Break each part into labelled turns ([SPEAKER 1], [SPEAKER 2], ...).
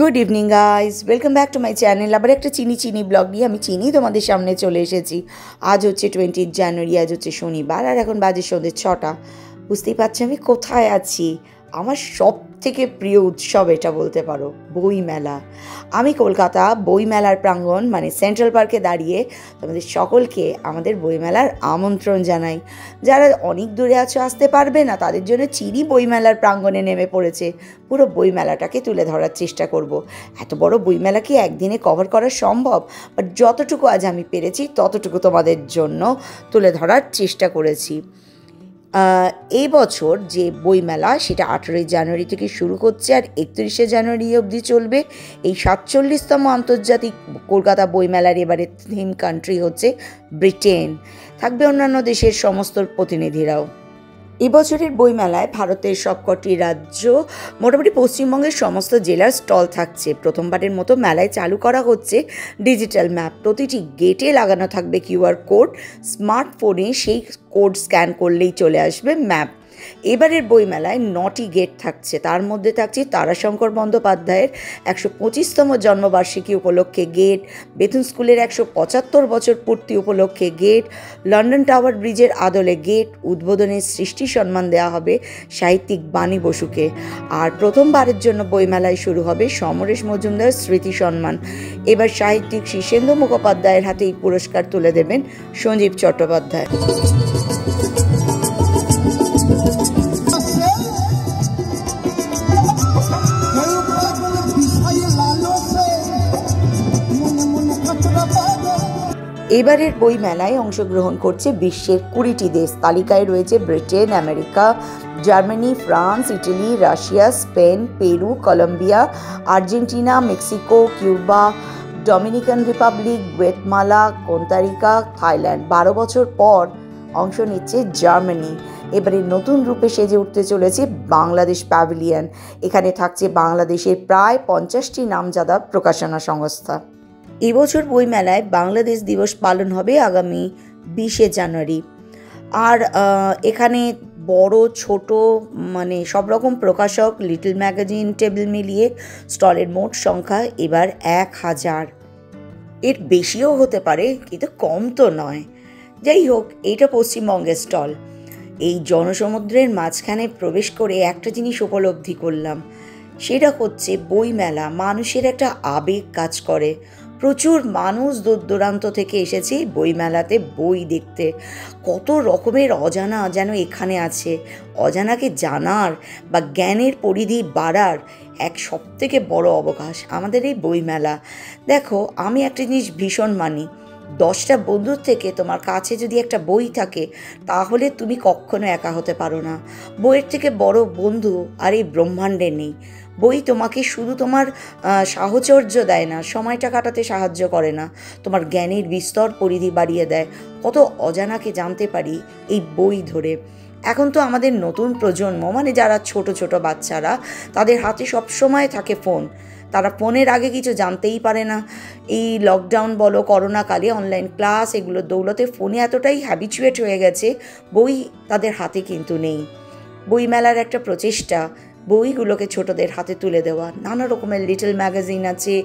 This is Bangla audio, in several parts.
[SPEAKER 1] Good evening guys, welcome back to my channel. আবার একটা চিনি ব্লগ নিয়ে আমি তোমাদের সামনে চলে এসেছি। আজ হচ্ছে 20 জানুয়ারি, আজ হচ্ছে শনিবার, আর এখন বাজে সন্ধ্যে 6টা। বুঝতেই পারছি আমি কোথায় আছি। আমার সব থেকে প্রিয় উৎসব এটা বলতে পারো, বই মেলা। আমি কলকাতা বই মেলার প্রাঙ্গণ মানে সেন্ট্রাল পার্কে দাঁড়িয়ে তোমাদের সকলকে আমাদের বইমেলার আমন্ত্রণ জানাই। যারা অনেক দূরে আছো, আসতে পারবে না, তাদের জন্য চিনি বইমেলার প্রাঙ্গণে নেমে পড়েছে। পুরো বইমেলাটাকে তুলে ধরার চেষ্টা করব। এত বড় বইমেলা কি একদিনে কভার করা সম্ভব? বাট যতটুকু আজ আমি পেরেছি ততটুকু তোমাদের জন্য তুলে ধরার চেষ্টা করেছি। এই বছর যে বইমেলা সেটা 18 জানুয়ারি থেকে শুরু হচ্ছে আর 31 জানুয়ারি অবধি চলবে। এই 47তম আন্তর্জাতিক কলকাতা বইমেলার এবারে থিম কান্ট্রি হচ্ছে ব্রিটেন। থাকবে অন্যান্য দেশের সমস্ত প্রতিনিধিরাও। এবছরের বইমেলায় ভারতের সবকটি রাজ্য, মোটামুটি পশ্চিমবঙ্গের সমস্ত জেলার স্টল থাকছে। প্রথমবারের মতো মেলায় চালু করা হচ্ছে ডিজিটাল ম্যাপ। প্রতিটি গেটে লাগানো থাকবে কিউআর কোড। স্মার্টফোনে সেই কোড স্ক্যান করলেই চলে আসবে ম্যাপ। এবারের বইমেলায় 9টি গেট থাকছে। তার মধ্যে থাকছে তারাশঙ্কর বন্দ্যোপাধ্যায়ের 125তম জন্মবার্ষিকী উপলক্ষে গেট, বেথুন স্কুলের 175 বছর পূর্তি উপলক্ষে গেট, লন্ডন টাওয়ার ব্রিজের আদলে গেট। উদ্বোধনের সৃষ্টি সম্মান দেওয়া হবে সাহিত্যিক বাণী বসুকে। আর প্রথমবারের জন্য বইমেলায় শুরু হবে সমরেশ মজুমদার স্মৃতি সম্মান। এবার সাহিত্যিক শীর্ষেন্দু মুখোপাধ্যায়ের হাতে এই পুরস্কার তুলে দেবেন সঞ্জীব চট্টোপাধ্যায়। এবারের বই মেলায় অংশগ্রহণ করছে বিশ্বের 20টি দেশ। তালিকায় রয়েছে Britain, America, Germany, France, Italy, Russia, Spain, Peru, Colombia, Argentina, Mexico, Cuba, Dominican Republic, Guatemala, Costa Rica, Thailand. 12 বছর পর অংশ নিচ্ছে জার্মানি। এবারে নতুন রূপে সেজে উঠতে চলেছে বাংলাদেশ প্যাভিলিয়ন। এখানে থাকছে বাংলাদেশের প্রায় 50টি নামজাদা প্রকাশনা সংস্থা। এবছর বইমেলায় বাংলাদেশ দিবস পালন হবে আগামী 20 জানুয়ারি। আর এখানে বড় ছোট মানে সব রকম প্রকাশক, লিটল ম্যাগাজিন, টেবিল মিলিয়ে স্টলের মোট সংখ্যা এবার 1000। এর বেশিও হতে পারে, কিন্তু কম তো নয়। যাই হোক, এইটা পশ্চিমবঙ্গের স্টল। এই জনসমুদ্রের মাঝখানে প্রবেশ করে একটা জিনিস উপলব্ধি করলাম, সেটা হচ্ছে বইমেলা মানুষের একটা আবেগ কাজ করে। প্রচুর মানুষ দূর দূরান্ত থেকে এসেছে বইমেলাতে বই দেখতে। কত রকমের অজানা যেন এখানে আছে। অজানাকে জানার বা জ্ঞানের পরিধি বাড়ার এক সবথেকে বড় অবকাশ আমাদের এই বইমেলা। দেখো, আমি একটা জিনিস ভীষণ মানি, 10টা বন্ধুর থেকে তোমার কাছে যদি একটা বই থাকে তাহলে তুমি কখনো একা হতে পারো না। বইয়ের থেকে বড় বন্ধু আর এই ব্রহ্মাণ্ডে নেই। বই তোমাকে শুধু তোমার সাহচর্য দেয় না, সময়টা কাটাতে সাহায্য করে না, তোমার জ্ঞানের বিস্তর পরিধি বাড়িয়ে দেয়। কত অজানাকে জানতে পারি এই বই ধরে। এখন তো আমাদের নতুন প্রজন্ম মানে যারা ছোট ছোট বাচ্চারা, তাদের হাতে সবসময় থাকে ফোন। তারা ফোনের আগে কিছু জানতেই পারে না। এই লকডাউন বলো, করোনাকালে অনলাইন ক্লাস, এগুলোর দৌলতে ফোনে এতটাই হ্যাবিচুয়েট হয়ে গেছে, বই তাদের হাতে কিন্তু নেই। বইমেলার একটা প্রচেষ্টা বইগুলোকে ছোটদের হাতে তুলে দেওয়া। নানা রকমের লিটল ম্যাগাজিন আছে।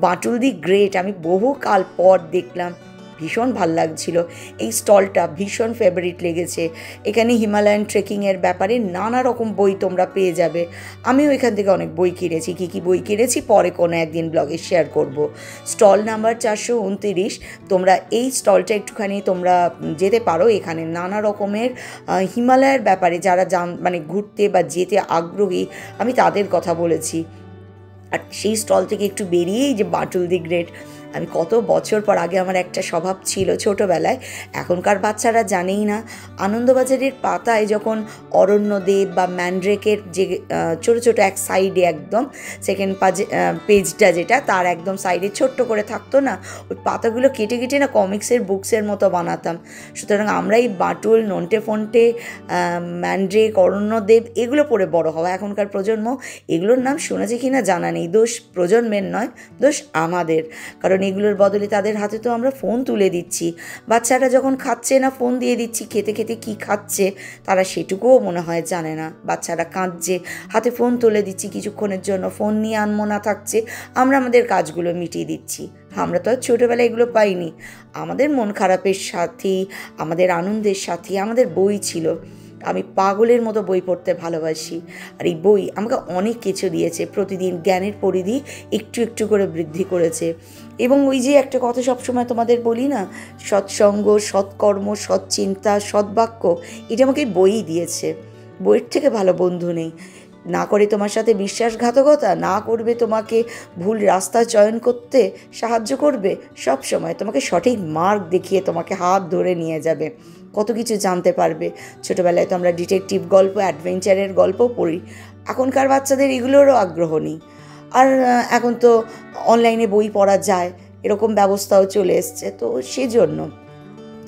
[SPEAKER 1] বাটুল দি গ্রেট আমি বহুকাল পর দেখলাম, ভীষণ ভাল লাগছিল। এই স্টলটা ভীষণ ফেভারিট লেগেছে। এখানে হিমালয়ান ট্রেকিংয়ের ব্যাপারে নানা রকম বই তোমরা পেয়ে যাবে। আমিও এখান থেকে অনেক বই কিনেছি। কী বই কিনেছি পরে কোনো একদিন ব্লগে শেয়ার করব। Stall number 429। তোমরা এই স্টলটা একটুখানি তোমরা যেতে পারো। এখানে নানা রকমের হিমালয়ের ব্যাপারে যারা মানে ঘুরতে বা যেতে আগ্রহী, আমি তাদের কথা বলেছি। আর সেই স্টল থেকে একটু বেরিয়েই যে বাটুল দি গ্রেট, আমি কত বছর পর, আগে আমার একটা স্বভাব ছিল ছোটোবেলায়, এখনকার বাচ্চারা জানেই না। আনন্দবাজারের পাতায় যখন অরণ্যদেব বা ম্যান্ড্রেকের যে ছোটো ছোটো এক সাইডে একদম সেকেন্ড পেজটা যেটা তার একদম সাইডে ছোট্ট করে থাকতো না, ওই পাতাগুলো কেটে কেটে না কমিক্সের বুকসের মতো বানাতাম। সুতরাং আমরা এই বাটুল, নন্টে ফন্টে, ম্যান্ড্রেক, অরণ্যদেব এগুলো পড়ে বড় হওয়া। এখনকার প্রজন্ম এগুলোর নাম শুনেছে কি না জানা নেই। দোষ প্রজন্মের নয়, দোষ আমাদের। কারণ কারণ এগুলোর বদলে তাদের হাতে তো আমরা ফোন তুলে দিচ্ছি। বাচ্চারা যখন খাচ্ছে না ফোন দিয়ে দিচ্ছি, খেতে খেতে কী খাচ্ছে তারা সেটুকুও মনে হয় জানে না। বাচ্চারা কাঁদছে, হাতে ফোন তুলে দিচ্ছি, কিছুক্ষণের জন্য ফোন নিয়ে আনমনা থাকছে, আমরা আমাদের কাজগুলো মিটিয়ে দিচ্ছি। আমরা তো আর ছোটোবেলায় এগুলো পাইনি। আমাদের মন খারাপের সাথী, আমাদের আনন্দের সাথী আমাদের বই ছিল। আমি পাগলের মতো বই পড়তে ভালোবাসি, আর এই বই আমাকে অনেক কিছু দিয়েছে। প্রতিদিন জ্ঞানের পরিধি একটু একটু করে বৃদ্ধি করেছে। এবং ওই যে একটা কথা সবসময় তোমাদের বলি না, সৎসঙ্গ, সৎকর্ম, সৎচিন্তা, সৎবাক্য, এটা আমাকে বইই দিয়েছে। বইয়ের থেকে ভালো বন্ধু নেই। না করে তোমার সাথে বিশ্বাসঘাতকতা, না করবে তোমাকে ভুল রাস্তা চয়ন করতে সাহায্য করবে, সব সময় তোমাকে সঠিক মার্গ দেখিয়ে তোমাকে হাত ধরে নিয়ে যাবে, কত কিছু জানতে পারবে। ছোটোবেলায় তো আমরা ডিটেকটিভ গল্প, অ্যাডভেঞ্চারের গল্প পড়ি, এখনকার বাচ্চাদের এগুলোরও আগ্রহ নেই। আর এখন তো অনলাইনে বই পড়া যায়, এরকম ব্যবস্থাও চলে এসছে, তো সেজন্য।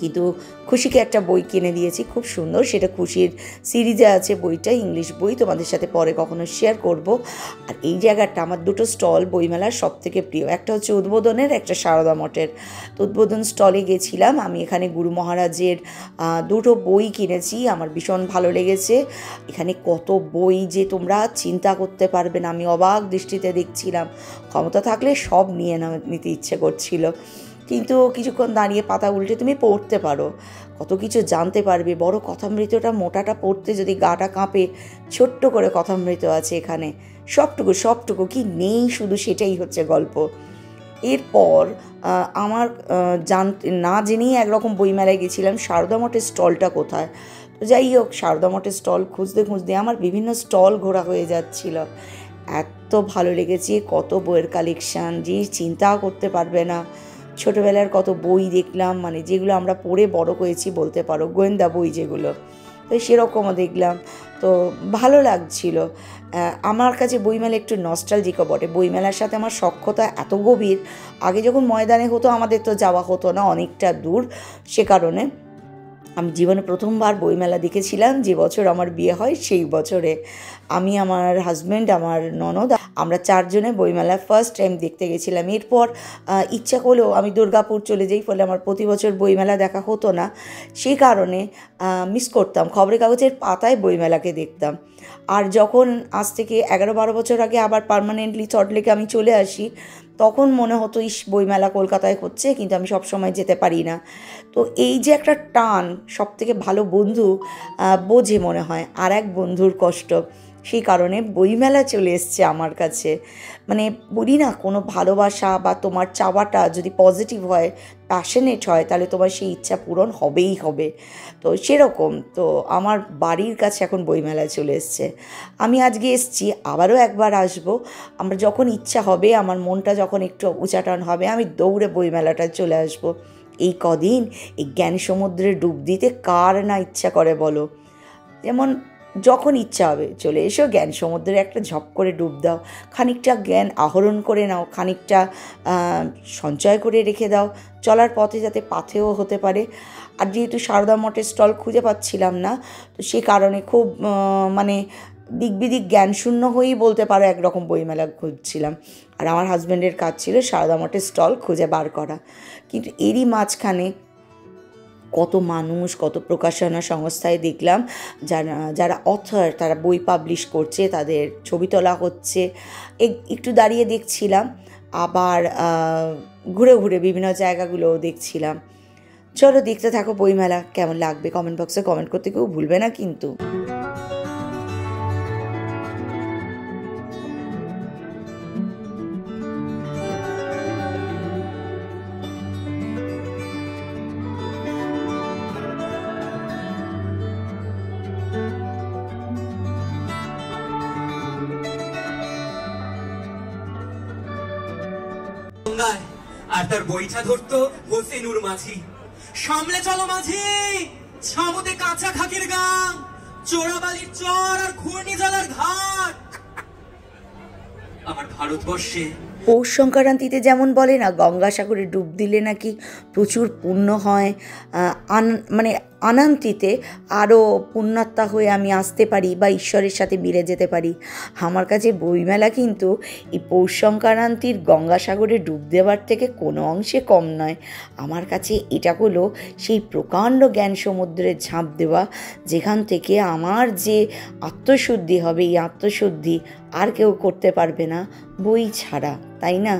[SPEAKER 1] কিন্তু খুশিকে একটা বই কিনে দিয়েছি, খুব সুন্দর, সেটা খুশির সিরিজে আছে বইটা, ইংলিশ বই, তোমাদের সাথে পরে কখনো শেয়ার করব। আর এই জায়গাটা আমার দুটো স্টল বইমেলার সব থেকে প্রিয়, একটা হচ্ছে উদ্বোধনের, একটা সারদা মঠের। তো উদ্বোধন স্টলে গেছিলাম আমি, এখানে গুরু মহারাজের দুটো বই কিনেছি, আমার ভীষণ ভালো লেগেছে। এখানে কত বই যে তোমরা চিন্তা করতে পারবে না, আমি অবাক দৃষ্টিতে দেখছিলাম, ক্ষমতা থাকলে সব নিতে ইচ্ছে করছিল। কিন্তু কিছুক্ষণ দাঁড়িয়ে পাতা উল্টে তুমি পড়তে পারো, কত কিছু জানতে পারবে। বড় কথামৃতটা মোটাটা পড়তে যদি গাটা কাঁপে, ছোট্ট করে কথামৃত আছে এখানে, সবটুকু কি নেই, শুধু সেটাই হচ্ছে গল্প। এরপর আমার না জেনেই একরকম বইমেলায় গেছিলাম, সারদা মঠের স্টলটা কোথায়। তো যাই হোক, সারদা মঠের স্টল খুঁজতে খুঁজতে আমার বিভিন্ন স্টল ঘোরা হয়ে যাচ্ছিল। এত ভালো লেগেছে, কত বইয়ের কালেকশান যে চিন্তা করতে পারবে না। ছোটোবেলার কত বই দেখলাম, মানে যেগুলো আমরা পড়ে বড় হয়েছি বলতে পারো, গোয়েন্দা বই যেগুলো, তো সেরকমও দেখলাম, তো ভালো লাগছিল। আমার কাছে বইমেলা একটু নস্টালজিকও বটে। বইমেলার সাথে আমার সখ্যতা এত গভীর, আগে যখন ময়দানে হতো আমাদের তো যাওয়া হতো না, অনেকটা দূর, সে কারণে আমি জীবনে প্রথমবার বইমেলা দেখেছিলাম যে বছর আমার বিয়ে হয়, সেই বছরে আমি, আমার হাজব্যান্ড, আমার ননদ, আমরা চারজনে বইমেলা ফার্স্ট টাইম দেখতে গেছিলাম। এরপর ইচ্ছা করলেও আমি দুর্গাপুর চলে যাই, ফলে আমার প্রতি বছর বইমেলা দেখা হতো না, সেই কারণে মিস করতাম, খবরের কাগজের পাতায় বইমেলাকে দেখতাম। আর যখন আজ থেকে 11-12 বছর আগে আবার পার্মানেন্টলি সল্টলেকে আমি চলে আসি, তখন মনে হতো ইস বইমেলা কলকাতায় হচ্ছে, কিন্তু আমি সব সময় যেতে পারি না। তো এই যে একটা টান, সব থেকে ভালো বন্ধু বোঝে মনে হয় আর এক বন্ধুর কষ্ট, সেই কারণে বইমেলা চলে এসছে আমার কাছে। মানে বলি না, কোনো ভালোবাসা বা তোমার চাওয়াটা যদি পজিটিভ হয়, প্যাশনেট হয়, তাহলে তোমার সেই ইচ্ছা পূরণ হবেই হবে। তো সেরকম তো আমার বাড়ির কাছে এখন বইমেলা চলে এসছে। আমি আজকে এসছি, আবারও একবার আসবো। আমার যখন ইচ্ছা হবে, আমার মনটা যখন একটু উচাটন হবে, আমি দৌড়ে বইমেলাটায় চলে আসবো। এই কদিন এই জ্ঞান সমুদ্রে ডুব দিতে কার না ইচ্ছা করে বলো। যেমন যখন ইচ্ছা হবে চলে এসো, জ্ঞান সমুদ্রে একটা ঝপ করে ডুব দাও, খানিকটা জ্ঞান আহরণ করে নাও, খানিকটা সঞ্চয় করে রেখে দাও, চলার পথে যাতে পাথেও হতে পারে। আর যেহেতু সারদা মঠের স্টল খুঁজে পাচ্ছিলাম না, তো সে কারণে খুব মানে দিক বিদিক জ্ঞানশূন্য হয়েই বলতে পারো একরকম বইমেলা খুঁজছিলাম। আর আমার হাজব্যান্ডের কাজ ছিল সারদা মঠের স্টল খুঁজে বার করা। কিন্তু এরই মাঝখানে কত মানুষ, কত প্রকাশনা সংস্থায় দেখলাম যারা অথর, তারা বই পাবলিশ করছে, তাদের ছবি তোলা হচ্ছে, একটু দাঁড়িয়ে দেখছিলাম, আবার ঘুরে ঘুরে বিভিন্ন জায়গাগুলোও দেখছিলাম। চলো দেখতে থাকো বইমেলা, কেমন লাগবে কমেন্ট বক্সে কমেন্ট করতে কেউ ভুলবে না কিন্তু।
[SPEAKER 2] আর তার বইটা ধরতো হোসেনুর মাঝি। সামলে চলো মাঝি, ছামতে কাঁচা খাকির গাং, চোরাবালির চর আর ঘূর্ণিঝড়ের ঘাট। আমার ভারতবর্ষে
[SPEAKER 1] পৌষ সংক্রান্তিতে যেমন বলে না, গঙ্গাসাগরে ডুব দিলে নাকি প্রচুর পুণ্য হয়, মানে অনন্তিতে আরও পুণ্যাত্মা হয়ে আমি আসতে পারি বা ঈশ্বরের সাথে মিলে যেতে পারি। আমার কাছে বইমেলা কিন্তু এই পৌষ সংক্রান্তির গঙ্গাসাগরে ডুব দেওয়ার থেকে কোনো অংশে কম নয়। আমার কাছে এটা হলো সেই প্রকাণ্ড জ্ঞান সমুদ্রে ঝাঁপ দেওয়া, যেখান থেকে আমার যে আত্মশুদ্ধি হবে, এই আত্মশুদ্ধি আর কেউ করতে পারবে না বই ছাড়া, তাই না?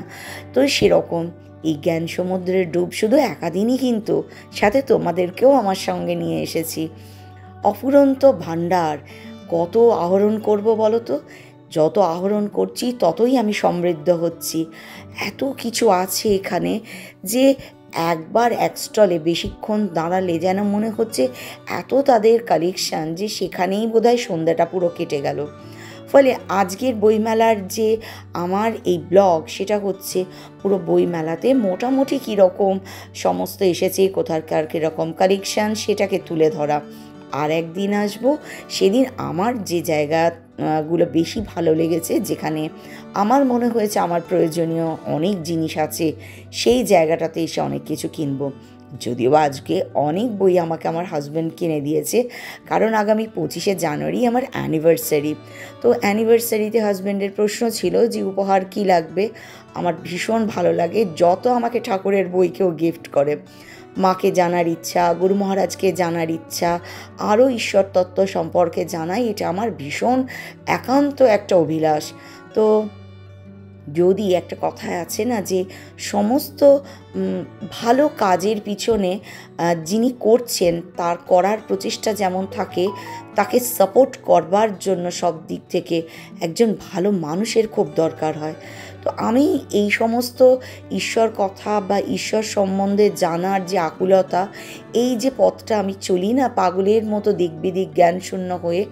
[SPEAKER 1] তো সেরকম এই জ্ঞান সমুদ্রের ডুব শুধু একাদিনই, কিন্তু সাথে তোমাদেরকেও আমার সঙ্গে নিয়ে এসেছি। অফুরন্ত ভাণ্ডার, কত আহরণ করব বলো তো? যত আহরণ করছি ততই আমি সমৃদ্ধ হচ্ছি। এত কিছু আছে এখানে যে একবার এক স্টলে বেশিক্ষণ দাঁড়ালে যেন মনে হচ্ছে এত তাদের কালেকশান যে সেখানেই বোধহয় সন্ধ্যাটা পুরো কেটে গেল। ফলে আজকের বইমেলার যে আমার এই ব্লগ, সেটা হচ্ছে পুরো বইমেলাতে মোটামুটি কীরকম সমস্ত এসেছে, কোথাকার কীরকম কালেকশান, সেটাকে তুলে ধরা। আর একদিন আসবো, সেদিন আমার যে জায়গাগুলো বেশি ভালো লেগেছে, যেখানে আমার মনে হয়েছে আমার প্রয়োজনীয় অনেক জিনিস আছে, সেই জায়গাটাতে এসে অনেক কিছু কিনবো। যদিও আজকে অনেক বই আমাকে আমার হাজব্যান্ড কিনে দিয়েছে, কারণ আগামী 25শে জানুয়ারি আমার অ্যানিভার্সারি। তো অ্যানিভার্সারিতে হাজব্যান্ডের প্রশ্ন ছিল যে উপহার কী লাগবে। আমার ভীষণ ভালো লাগে যত আমাকে ঠাকুরের বই কেউ গিফট করে। মাকে জানার ইচ্ছা, গুরু মহারাজকে জানার ইচ্ছা, আরও ঈশ্বর তত্ত্ব সম্পর্কে জানাই, এটা আমার ভীষণ একান্ত একটা অভিলাষ। তো যদি একটা কথায় আছে না যে সমস্ত ভালো কাজের পিছনে যিনি করছেন তার করার প্রচেষ্টা যেমন থাকে, তাকে সাপোর্ট করবার জন্য সব দিক থেকে একজন ভালো মানুষের খুব দরকার হয়। তো আমি এই সমস্ত ঈশ্বর কথা বা ঈশ্বর সম্বন্ধে জানার যে আকুলতা, এই যে পথটা আমি চলি না পাগলের মতো দিক বিদিক জ্ঞান শূন্য হয়ে,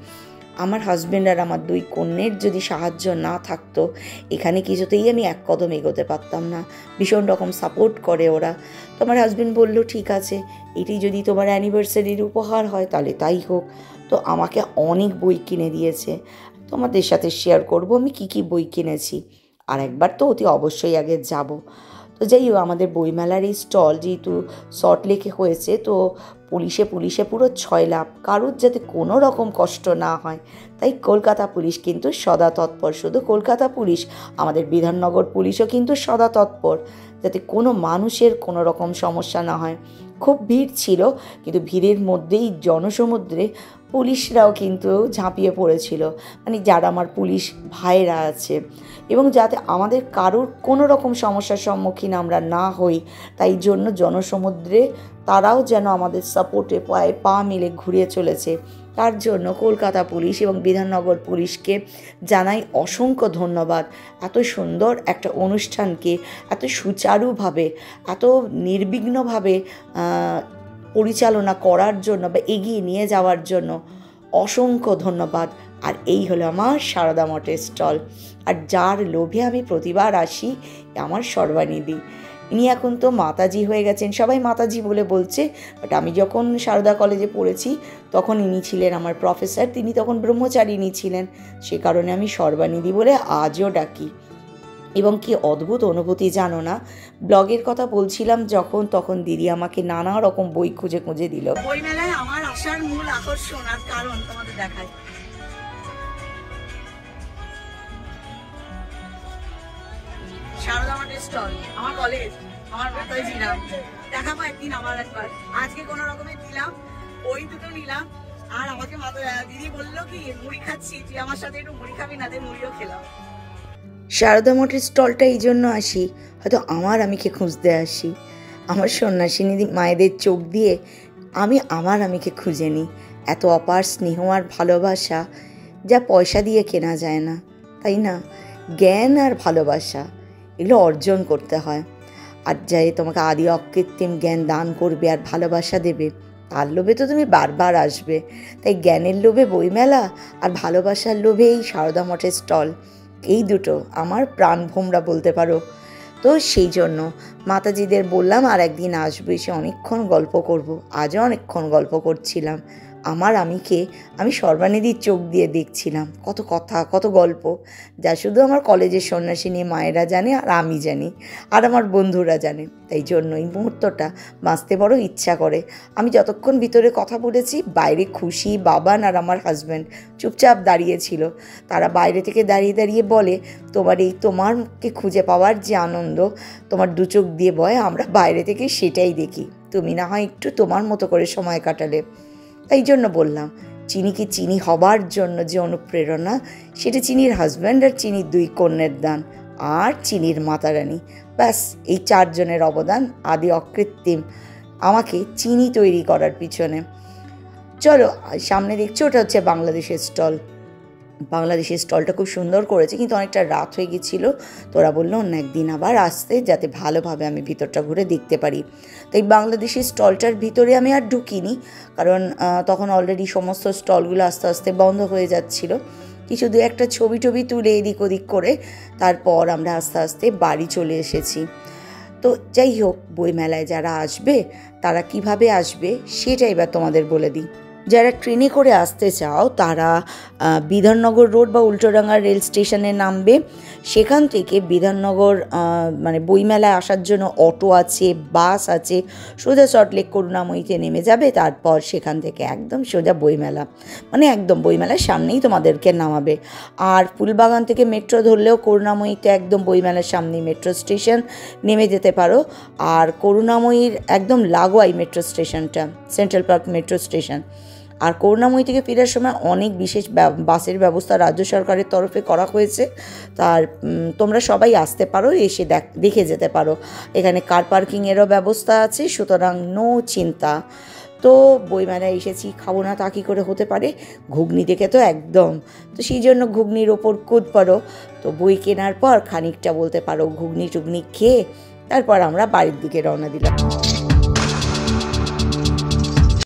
[SPEAKER 1] আমার হাজব্যান্ড আর আমার দুই কন্যের যদি সাহায্য না থাকতো, এখানে কিছুতেই আমি এক কদম এগোতে পারতাম না। ভীষণ রকম সাপোর্ট করে ওরা। তো আমার হাজব্যান্ড বললো, ঠিক আছে, এটি যদি তোমার অ্যানিভার্সারির উপহার হয় তাহলে তাই হোক। তো আমাকে অনেক বই কিনে দিয়েছে। তোমাদের সাথে শেয়ার করব আমি কী কী বই কিনেছি। আর একবার তো অতি অবশ্যই আগে যাব। তো যাই হোক, আমাদের বইমেলার এই স্টল যেহেতু সল্টলেকে হয়েছে, তো পুলিশে পুরো 6 লাভ, কারোর যাতে কোনো রকম কষ্ট না হয়, তাই কলকাতা পুলিশ কিন্তু সদা তৎপর। শুধু কলকাতা পুলিশ, আমাদের বিধাননগর পুলিশও কিন্তু সদা তৎপর, যাতে কোনো মানুষের কোনো রকম সমস্যা না হয়। খুব ভিড় ছিল, কিন্তু ভিড়ের মধ্যেই জনসমুদ্রে পুলিশরাও কিন্তু ঝাঁপিয়ে পড়েছিল, মানে যারা আমার পুলিশ ভাইরা আছে, এবং যাতে আমাদের কারোর কোনো রকম সমস্যার সম্মুখীন আমরা না হই, তাই জন্য জনসমুদ্রে তারাও যেন আমাদের সাপোর্টে পায়ে পা মিলে ঘুরিয়ে চলেছে। তার জন্য কলকাতা পুলিশ এবং বিধাননগর পুলিশকে জানাই অসংখ্য ধন্যবাদ। এত সুন্দর একটা অনুষ্ঠানকে এত সুচারুভাবে, এত নির্বিঘ্নভাবে পরিচালনা করার জন্য বা এগিয়ে নিয়ে যাওয়ার জন্য অসংখ্য ধন্যবাদ। আর এই হলো আমার সারদা মঠের স্টল, আর যার লোভে আমি প্রতিবার আসি, আমার সর্বানিধি। ইনি এখন তো মাতাজি হয়ে গেছেন, সবাই মাতাজি বলে বলছে, বাট আমি যখন সারদা কলেজে পড়েছি তখন ইনি ছিলেন আমার প্রফেসর, তিনি তখন ব্রহ্মচারিণী ছিলেন, সে কারণে আমি সর্বানিধি বলে আজও ডাকি। এবং কি অদ্ভুত অনুভূতি জানো না, ব্লগের কথা বলছিলাম যখন, তখন দিদি আমাকে নানা রকম বই খুঁজে খুঁজে দিল।
[SPEAKER 3] বইমেলায় আমার আসার মূল আকর্ষণ আর কারণ তোমাদের দেখাই। সারদা মঠের স্টল, আমার কলেজ, আমার মাতাজিরা, দেখাবো একদিন আমার একবার। আজকে কোনো রকমে দিলাম, ওই দুটো নিলাম, আর আমাকে দিদি বললো কি মুড়ি খাচ্ছি, তুই আমার সাথে একটু মুড়ি খাবি না, তাই মুড়িও খেলাম।
[SPEAKER 1] সারদা মঠের স্টলটা এই জন্য আসি, হয়তো আমার আমিকে খুঁজতে আসি। আমার সন্ন্যাসিনী মায়েদের চোখ দিয়ে আমি আমার আমিকে খুঁজে নিই। এত অপার স্নেহ আর ভালোবাসা যা পয়সা দিয়ে কেনা যায় না, তাই না? জ্ঞান আর ভালোবাসা এগুলো অর্জন করতে হয়। আর যাই তোমাকে আদি অকৃত্রিম জ্ঞান দান করবে আর ভালোবাসা দেবে, তার লোভে তো তুমি বারবার আসবে। তাই জ্ঞানের লোভে বইমেলা আর ভালোবাসার লোভে এই সারদা মঠের স্টল, এই দুটো আমার প্রাণ ভোমরা বলতে পারো। তো সেই জন্য মাতাজিদের বললাম আর একদিন আসবো, এসে অনেকক্ষণ গল্প করব। আজও অনেকক্ষণ গল্প করছিলাম। আমার আমিকে আমি সর্বানিধির চোখ দিয়ে দেখছিলাম। কত কথা, কত গল্প, যা শুধু আমার কলেজের সন্ন্যাসিনী মায়েরা জানে আর আমি জানি আর আমার বন্ধুরা জানে। তাই জন্য এই মুহূর্তটা বাঁচতে বড় ইচ্ছা করে। আমি যতক্ষণ ভিতরে কথা বলেছি, বাইরে খুশি বাবান আর আমার হাজব্যান্ড চুপচাপ দাঁড়িয়েছিল। তারা বাইরে থেকে দাঁড়িয়ে দাঁড়িয়ে বলে, তোমারকে খুঁজে পাওয়ার যে আনন্দ তোমার দু চোখ দিয়ে বয়, আমরা বাইরে থেকে সেটাই দেখি। তুমি না হয় একটু তোমার মতো করে সময় কাটালে। তাই জন্য বললাম, চিনিকে চিনি হবার জন্য যে অনুপ্রেরণা, সেটা চিনির হাজব্যান্ড আর চিনির 2 কন্যার দান আর চিনির মাতারানী। ব্যাস এই 4 জনের অবদান আদি অকৃত্রিম আমাকে চিনি তৈরি করার পিছনে। চলো, সামনে দেখছো ওটা হচ্ছে বাংলাদেশের স্টল। বাংলাদেশের স্টলটা খুব সুন্দর করেছে, কিন্তু অনেকটা রাত হয়ে গেছিলো। তোরা বললো অন্য একদিন আবার আসতে, যাতে ভালোভাবে আমি ভিতরটা ঘুরে দেখতে পারি। তাই বাংলাদেশের স্টলটার ভিতরে আমি আর ঢুকিনি, কারণ তখন অলরেডি সমস্ত স্টলগুলো আস্তে আস্তে বন্ধ হয়ে যাচ্ছিলো। কিছু 2-1টা ছবি তুলে এদিক ওদিক করে তারপর আমরা আস্তে আস্তে বাড়ি চলে এসেছি। তো যাই হোক, বইমেলায় যারা আসবে তারা কিভাবে আসবে সেটা এবার তোমাদের বলে দিই। যারা ট্রেনে করে আসতে চাও তারা বিধাননগর রোড বা উল্টোডাঙ্গা রেল স্টেশনে নামবে। সেখান থেকে বিধাননগর মানে বইমেলায় আসার জন্য অটো আছে, বাস আছে, সোজা সল্টলেক করুণাময়ীতে নেমে যাবে। তারপর সেখান থেকে একদম সোজা বইমেলা, মানে একদম বইমেলার সামনেই তোমাদেরকে নামাবে। আর ফুলবাগান থেকে মেট্রো ধরলেও করুণাময়ীতে একদম বইমেলার সামনেই মেট্রো স্টেশন, নেমে যেতে পারো। আর করুণাময়ীর একদম লাগোয়াই মেট্রো স্টেশনটা, সেন্ট্রাল পার্ক মেট্রো স্টেশন। আর করুণাময়ী থেকে ফেরার সময় অনেক বিশেষ বাসের ব্যবস্থা রাজ্য সরকারের তরফে করা হয়েছে। তার তোমরা সবাই আসতে পারো, এসে দেখে যেতে পারো। এখানে কার পার্কিংয়েরও ব্যবস্থা আছে, সুতরাং নো চিন্তা। তো বইমেলায় এসেছি, খাবো না তা কী করে হতে পারে? ঘুগনি দেখে তো একদম, তো সেই জন্য ঘুগনির ওপর কুদ পারো। তো বই কেনার পর খানিকটা বলতে পারো ঘুগনি টুগনি খেয়ে তারপর আমরা বাড়ির দিকে রওনা দিলাম।